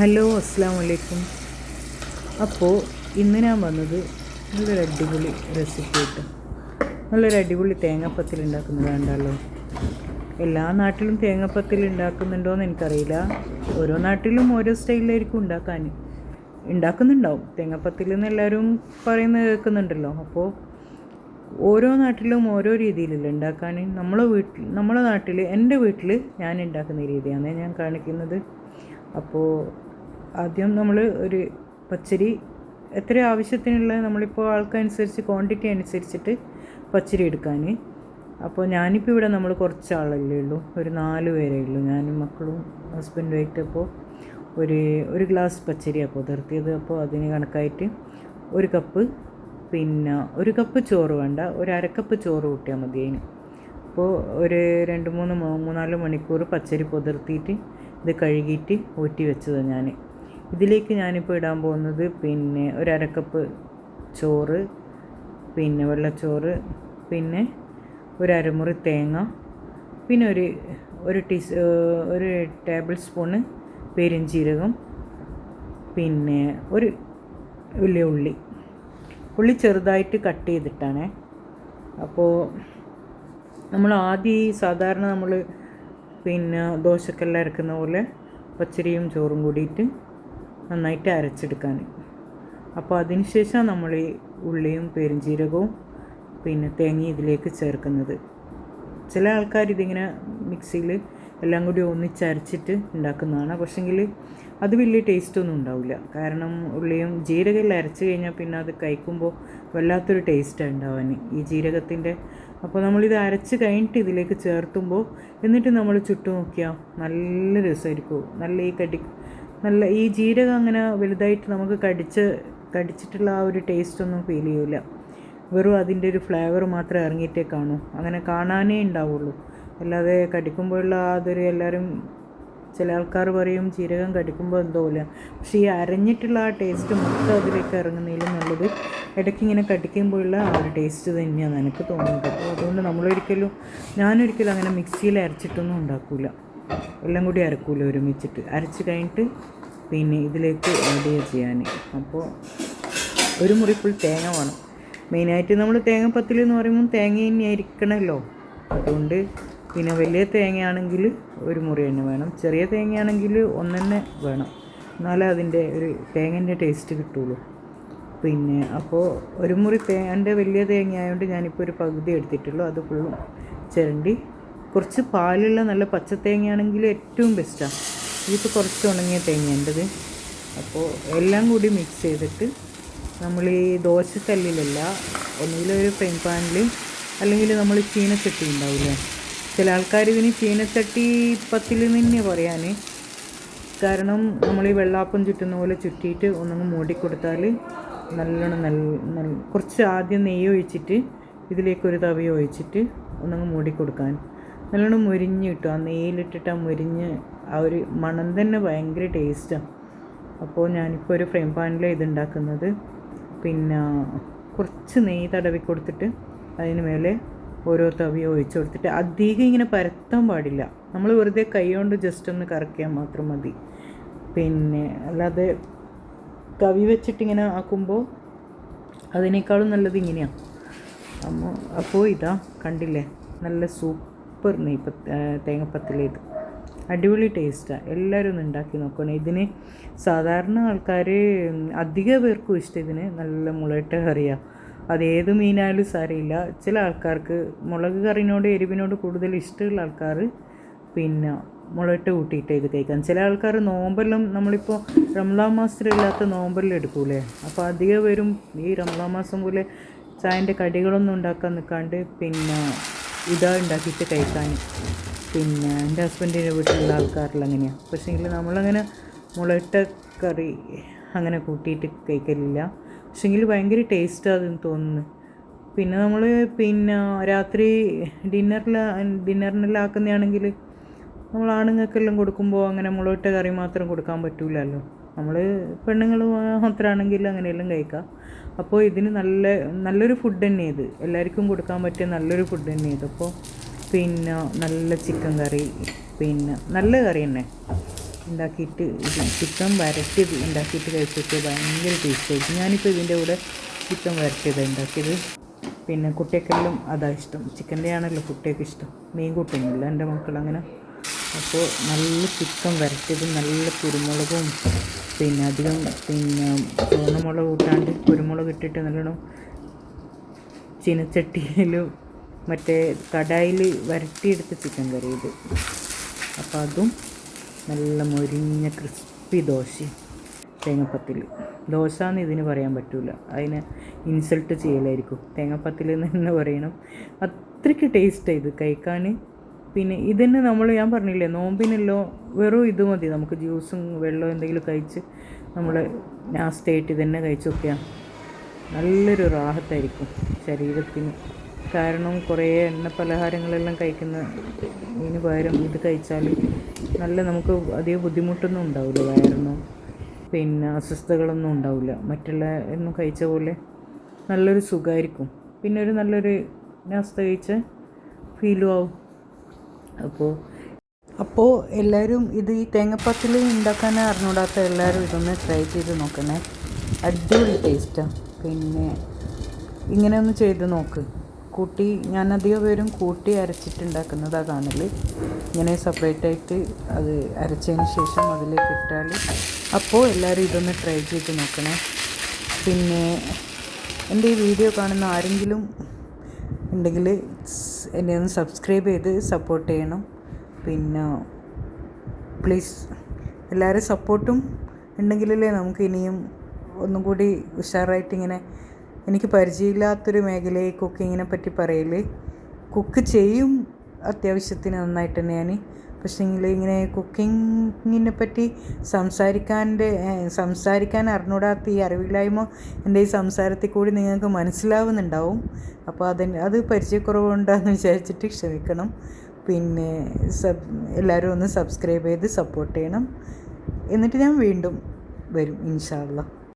Hello അസ്സാം വലൈക്കും. അപ്പോൾ ഇന്ന് ഞാൻ വന്നത് നല്ലൊരു അടിപൊളി റെസിപ്പി ആയിട്ട് നല്ലൊരു അടിപൊളി തേങ്ങാപ്പത്തിൽ ഉണ്ടാക്കുന്നത് കണ്ടല്ലോ. എല്ലാ നാട്ടിലും തേങ്ങാപ്പത്തിൽ ഉണ്ടാക്കുന്നുണ്ടോയെന്ന് എനിക്കറിയില്ല. ഓരോ നാട്ടിലും ഓരോ സ്റ്റൈലിലായിരിക്കും ഉണ്ടാക്കുന്നുണ്ടാവും. തേങ്ങാപ്പത്തിൽ എന്ന് എല്ലാവരും പറയുന്നത് കേൾക്കുന്നുണ്ടല്ലോ. അപ്പോൾ ഓരോ നാട്ടിലും ഓരോ രീതിയിലല്ല ഉണ്ടാക്കാൻ. നമ്മളെ നാട്ടിൽ, എൻ്റെ വീട്ടിൽ ഞാൻ ഉണ്ടാക്കുന്ന രീതിയാണ് ഞാൻ കാണിക്കുന്നത്. അപ്പോൾ ആദ്യം നമ്മൾ ഒരു പച്ചരി എത്ര ആവശ്യത്തിനുള്ള, നമ്മളിപ്പോൾ ആൾക്കനുസരിച്ച് ക്വാണ്ടിറ്റി അനുസരിച്ചിട്ട് പച്ചരി എടുക്കാൻ. അപ്പോൾ ഞാനിപ്പോൾ ഇവിടെ നമ്മൾ കുറച്ച് ആളല്ലേ ഉള്ളൂ, ഒരു 4 പേരേ ഉള്ളൂ, ഞാനും മക്കളും ഹസ്ബൻഡും ആയിട്ട്. അപ്പോൾ ഒരു ഗ്ലാസ് പച്ചരിയാണ് പുതിർത്തിയത്. അപ്പോൾ അതിന് കണക്കായിട്ട് ഒരു കപ്പ്, പിന്നെ ഒരു കപ്പ് ചോറ് വേണ്ട, ഒരു അരക്കപ്പ് ചോറ് കൂട്ടിയാൽ മതി അതിന്. അപ്പോൾ ഒരു 2-3-4 മണിക്കൂർ പച്ചരി പുതിർത്തിയിട്ട് ഇത് കഴുകിയിട്ട് ഊറ്റി വെച്ചതാണ് ഞാൻ. ഇതിലേക്ക് ഞാനിപ്പോൾ ഇടാൻ പോകുന്നത് പിന്നെ ഒരു അരക്കപ്പ് ചോറ്, പിന്നെ വെള്ളച്ചോറ്, പിന്നെ ഒരു അരമുറി തേങ്ങ, പിന്നെ ഒരു ടേബിൾ സ്പൂണ് പെരുംജീരകം, പിന്നെ ഒരു വലിയ ഉള്ളി ചെറുതായിട്ട് കട്ട് ചെയ്തിട്ടാണ്. അപ്പോൾ നമ്മൾ ആദ്യം സാധാരണ നമ്മൾ പിന്നെ ദോശക്കെല്ലാം അരക്കുന്ന പോലെ പച്ചരിയും ചോറും കൂടിയിട്ട് നന്നായിട്ട് അരച്ചെടുക്കാൻ. അപ്പോൾ അതിന് ശേഷം നമ്മൾ ഈ ഉള്ളിയും പെരുംജീരകവും പിന്നെ തേങ്ങയും ഇതിലേക്ക് ചേർക്കുന്നത്. ചില ആൾക്കാർ ഇതിങ്ങനെ മിക്സിയിൽ എല്ലാം കൂടി ഒന്നിച്ചരച്ചിട്ട് ഉണ്ടാക്കുന്നതാണ്. പക്ഷെങ്കിൽ അത് വലിയ ടേസ്റ്റൊന്നും ഉണ്ടാവില്ല. കാരണം ഉള്ളിയും ജീരകമെല്ലാം അരച്ച് കഴിഞ്ഞാൽ പിന്നെ അത് കഴിക്കുമ്പോൾ വല്ലാത്തൊരു ടേസ്റ്റാണ് ഉണ്ടാവാൻ ഈ ജീരകത്തിൻ്റെ. അപ്പോൾ നമ്മളിത് അരച്ച് കഴിഞ്ഞിട്ട് ഇതിലേക്ക് ചേർത്തുമ്പോൾ എന്നിട്ട് നമ്മൾ ചുട്ടു നോക്കിയാൽ നല്ല രസമായിരിക്കും. നല്ല ഈ ജീരകം അങ്ങനെ വലുതായിട്ട് നമുക്ക് കടിച്ചിട്ടുള്ള ആ ഒരു ടേസ്റ്റൊന്നും ഫീൽ ചെയ്യില്ല. വെറും അതിൻ്റെ ഒരു ഫ്ലേവർ മാത്രമേ ഇറങ്ങിയിട്ടേ കാണൂ, അങ്ങനെ കാണാനേ ഉണ്ടാവുള്ളൂ. അല്ലാതെ കടിക്കുമ്പോഴുള്ള അതൊരു, എല്ലാവരും ചില ആൾക്കാർ പറയും ജീരകം കടിക്കുമ്പോൾ എന്തോ ഇല്ല, പക്ഷേ ഈ അരഞ്ഞിട്ടുള്ള ആ ടേസ്റ്റ് മൊത്തം അതിലേക്ക് ഇറങ്ങുന്നതിലും നല്ലത് ഇടയ്ക്കിങ്ങനെ കടിക്കുമ്പോഴുള്ള ആ ഒരു ടേസ്റ്റ് തന്നെയാണ് എനിക്ക് തോന്നുന്നത്. അപ്പോൾ അതുകൊണ്ട് ഞാനൊരിക്കലും അങ്ങനെ മിക്സിയിൽ അരച്ചിട്ടൊന്നും ഉണ്ടാക്കില്ല, എല്ലാം കൂടി അരക്കൂല, ഒരുമിച്ചിട്ട് അരച്ച് കഴിഞ്ഞിട്ട് പിന്നെ ഇതിലേക്ക് ആഡ് ചെയ്യാൻ. അപ്പോൾ ഒരു മുറി ഫുൾ തേങ്ങ വേണം. മെയിനായിട്ട് നമ്മൾ തേങ്ങാപ്പത്തിൽ എന്ന് പറയുമ്പോൾ തേങ്ങ തന്നെ ആയിരിക്കണമല്ലോ. അതുകൊണ്ട് പിന്നെ വലിയ തേങ്ങയാണെങ്കിൽ ഒരു മുറി തന്നെ വേണം, ചെറിയ തേങ്ങയാണെങ്കിൽ ഒന്നെന്നെ വേണം, എന്നാലേ അതിൻ്റെ ഒരു തേങ്ങേൻ്റെ ടേസ്റ്റ് കിട്ടുള്ളൂ. പിന്നെ അപ്പോൾ ഒരു മുറി എൻ്റെ വലിയ തേങ്ങ ആയതുകൊണ്ട് ഞാനിപ്പോൾ ഒരു പകുതി എടുത്തിട്ടുള്ളൂ. അത് ഫുള്ളും ചിരണ്ടി, കുറച്ച് പാലുള്ള നല്ല പച്ച തേങ്ങയാണെങ്കിൽ ഏറ്റവും ബെസ്റ്റാണ്. ഇതിപ്പോൾ കുറച്ച് ഉണങ്ങിയ തേങ്ങേണ്ടത്. അപ്പോൾ എല്ലാം കൂടി മിക്സ് ചെയ്തിട്ട് നമ്മൾ ഈ ദോശക്കല്ലിലല്ല, ഒന്നുകിൽ ഒരു ഫ്രൈ പാനിൽ, അല്ലെങ്കിൽ നമ്മൾ ചീനച്ചട്ടി ഉണ്ടാവില്ലേ, ചില ആൾക്കാർ ഇതിന് ചീനച്ചട്ടി പത്തിൽ തന്നെ പറയാൻ. കാരണം നമ്മൾ ഈ വെള്ളാപ്പം ചുറ്റുന്ന പോലെ ചുറ്റിയിട്ട് ഒന്നങ്ങ് മൂടിക്കൊടുത്താൽ നല്ലോണം കുറച്ച് ആദ്യം നെയ്യ് ഒഴിച്ചിട്ട് ഇതിലേക്കൊരു തവി ഒഴിച്ചിട്ട് ഒന്നങ്ങ് മൂടിക്കൊടുക്കാൻ. നല്ലോണം മുരിഞ്ഞ് കിട്ടും. ആ നെയ്യിലിട്ടിട്ട് ആ മുരിഞ്ഞ് ആ ഒരു മണം തന്നെ ഭയങ്കര ടേസ്റ്റാണ്. അപ്പോൾ ഞാനിപ്പോൾ ഒരു ഫ്രൈ പാനിലാണ് ഇതുണ്ടാക്കുന്നത്. പിന്നെ കുറച്ച് നെയ്യ് തടവി കൊടുത്തിട്ട് അതിന് മേലെ ഓരോ തവി ഒഴിച്ച് കൊടുത്തിട്ട് അധികം ഇങ്ങനെ പരത്താൻ പാടില്ല. നമ്മൾ വെറുതെ കൈ കൊണ്ട് ജസ്റ്റ് ഒന്ന് കറക്കിയാൽ മാത്രം മതി. പിന്നെ അല്ലാതെ തവി വെച്ചിട്ടിങ്ങനെ ആക്കുമ്പോൾ അതിനേക്കാളും നല്ലത് ഇങ്ങനെയാണ്. അപ്പോൾ ഇതാ കണ്ടില്ലേ, നല്ല സൂപ്പർ തേങ്ങാപ്പത്തിൽ. ഇത് അടിപൊളി ടേസ്റ്റാണ്. എല്ലാവരും ഒന്ന് ഉണ്ടാക്കി നോക്കണം. ഇതിന് സാധാരണ ആൾക്കാർ അധിക പേർക്കും ഇഷ്ടം ഇതിന് നല്ല മുളകിട്ട കറിയാണ്. അതേത് മീനായാലും സാരമില്ല. ചില ആൾക്കാർക്ക് മുളക് കറിനോട് എരിവിനോട് കൂടുതൽ ഇഷ്ടമുള്ള ആൾക്കാർ പിന്നെ മുളകിട്ട് കൂട്ടിയിട്ട് ഇത് കഴിക്കാം. ചില ആൾക്കാർ നോമ്പെല്ലാം, നമ്മളിപ്പോൾ റംളാൻ മാസത്തിലില്ലാത്ത നോമ്പെല്ലാം എടുക്കൂലേ, അപ്പോൾ അധിക പേരും ഈ റംളാൻ മാസം പോലെ ചായൻ്റെ കടികളൊന്നും ഉണ്ടാക്കാൻ നിൽക്കാണ്ട് പിന്നെ ഇതാ ഉണ്ടാക്കിയിട്ട് കഴിക്കാൻ. പിന്നെ എൻ്റെ ഹസ്ബൻഡിൻ്റെ വീട്ടിലുള്ള ആൾക്കാരെല്ലാം അങ്ങനെയാണ്. പക്ഷേങ്കിൽ നമ്മളങ്ങനെ മുളകിട്ട കറി അങ്ങനെ കൂട്ടിയിട്ട് കഴിക്കലില്ല. പക്ഷേങ്കിൽ ഭയങ്കര ടേസ്റ്റാണ് അതെന്ന് തോന്നുന്നു. പിന്നെ നമ്മൾ പിന്നെ രാത്രി ഡിന്നറിനെല്ലാം ആക്കുന്നതാണെങ്കിൽ നമ്മൾ ആണുങ്ങൾക്കെല്ലാം കൊടുക്കുമ്പോൾ അങ്ങനെ മുളകിട്ട കറി മാത്രം കൊടുക്കാൻ പറ്റില്ലല്ലോ. നമ്മൾ പെണ്ണുങ്ങൾ മാത്രമാണെങ്കിൽ അങ്ങനെയെല്ലാം കഴിക്കാം. അപ്പോൾ ഇതിന് നല്ലൊരു ഫുഡ് തന്നെ ഇത്, എല്ലാവർക്കും കൊടുക്കാൻ പറ്റിയ നല്ലൊരു ഫുഡ് തന്നെ ഇത്. അപ്പോൾ പിന്നെ നല്ല ചിക്കൻ കറി, പിന്നെ നല്ല കറി തന്നെ. ഉണ്ടാക്കിയിട്ട് ചിക്കൻ വരട്ടിയത് ഉണ്ടാക്കിയിട്ട് കഴിച്ചിട്ട് ഭയങ്കര ടേസ്റ്റായിരിക്കും. ഞാനിപ്പോൾ ഇതിൻ്റെ കൂടെ ചിക്കൻ വരട്ടിയതാണ് ഉണ്ടാക്കിയത്. പിന്നെ കുട്ടികൾക്കെല്ലാം അതാ ഇഷ്ടം, ചിക്കൻ്റെ ആണല്ലോ കുട്ടികൾക്ക് ഇഷ്ടം, മീൻ കൂട്ടുന്നില്ല എൻ്റെ മക്കളങ്ങനെ. അപ്പോൾ നല്ല ചിക്കൻ വരട്ടിയതും നല്ല കുരുമുളകും പിന്നെ അധികം പിന്നെ ചുവന്ന മുളക് കൂട്ടാണ്ട് കുരുമുളക് ഇട്ടിട്ട് നല്ലോണം ചീനച്ചട്ടിയിലും മറ്റേ കടായിൽ വരട്ടിയെടുത്ത ചിക്കൻ കറി ഇത്. അപ്പോൾ അതും നല്ല മൊരിഞ്ഞ ക്രിസ്പി ദോശയും തേങ്ങപ്പത്തിൽ. ദോശ എന്ന് ഇതിന് പറയാൻ പറ്റില്ല, അതിനെ ഇൻസൾട്ട് ചെയ്യലായിരിക്കും. തേങ്ങപ്പത്തിൽ എന്ന് തന്നെ പറയണം. അത്രയ്ക്ക് ടേസ്റ്റാണ് ഇത് കഴിക്കാൻ. പിന്നെ ഇതന്നെ ഞാൻ പറഞ്ഞില്ലേ നോമ്പിനല്ലോ വെറും ഇത് മതി, നമുക്ക് ജ്യൂസും വെള്ളവും എന്തെങ്കിലും കഴിച്ച് നമ്മൾ നാസ്റ്റായിട്ട് ഇതന്നെ കഴിച്ച് നോക്കിയാൽ നല്ലൊരു റാഹത്തായിരിക്കും ശരീരത്തിന്. കാരണം കുറേ എണ്ണ പലഹാരങ്ങളെല്ലാം കഴിക്കുന്നതിന് പകരം ഇത് കഴിച്ചാൽ നല്ല നമുക്ക് അധികം ബുദ്ധിമുട്ടൊന്നും ഉണ്ടാവില്ല, വയറിനോ പിന്നെ അസ്വസ്ഥതകളൊന്നും ഉണ്ടാവില്ല. മറ്റുള്ള ഒന്നും കഴിച്ച പോലെ നല്ലൊരു സുഖമായിരിക്കും. പിന്നെ ഒരു നല്ലൊരു നാസ്ത കഴിച്ച ഫീലും ആവും. അപ്പോൾ എല്ലാവരും ഇത് ഈ തേങ്ങപ്പത്തിൽ ഉണ്ടാക്കാൻ അറിഞ്ഞൂടാത്ത എല്ലാവരും ഇതൊന്ന് ട്രൈ ചെയ്ത് നോക്കണേ, അടിപൊളി ടേസ്റ്റാണ്. പിന്നെ ഇങ്ങനെ ഒന്ന് ചെയ്ത് നോക്ക്. ഞാൻ അധികം പേരും കൂട്ടി അരച്ചിട്ടുണ്ടാക്കുന്നതാണ് കാണൽ. ഇങ്ങനെ സെപ്പറേറ്റായിട്ട് അത് അരച്ചതിന് ശേഷം അതിലേക്ക് ഇട്ടാൽ. അപ്പോൾ എല്ലാവരും ഇതൊന്ന് ട്രൈ ചെയ്ത് നോക്കണേ. പിന്നെ എൻ്റെ ഈ വീഡിയോ കാണുന്ന ആരെങ്കിലും ഉണ്ടെങ്കിൽ എന്നെ ഒന്ന് സബ്സ്ക്രൈബ് ചെയ്ത് സപ്പോർട്ട് ചെയ്യണം. പിന്നെ പ്ലീസ് എല്ലാവരും സപ്പോർട്ടും ഉണ്ടെങ്കിലല്ലേ നമുക്ക് ഇനിയും ഒന്നും കൂടി ഉഷാറായിട്ടിങ്ങനെ. എനിക്ക് പരിചയമില്ലാത്തൊരു മേഖലയെ കുക്കിങ്ങിനെ പറ്റി പറയൽ, കുക്ക് ചെയ്യും അത്യാവശ്യത്തിന് നന്നായിട്ട് തന്നെ ഞാൻ. പക്ഷേങ്കിൽ ഇങ്ങനെ കുക്കിങ്ങിനെ പറ്റി സംസാരിക്കാൻ അറിഞ്ഞൂടാത്ത ഈ അറിവില്ലായ്മ എൻ്റെ ഈ സംസാരത്തിൽ കൂടി നിങ്ങൾക്ക് മനസ്സിലാവുന്നുണ്ടാവും. അപ്പോൾ അത് പരിചയക്കുറവുണ്ടാന്ന് വിചാരിച്ചിട്ട് ക്ഷമിക്കണം. പിന്നെ എല്ലാവരും ഒന്ന് സബ്സ്ക്രൈബ് ചെയ്ത് സപ്പോർട്ട് ചെയ്യണം. എന്നിട്ട് ഞാൻ വീണ്ടും വരും ഇൻഷാ അല്ലാഹ്.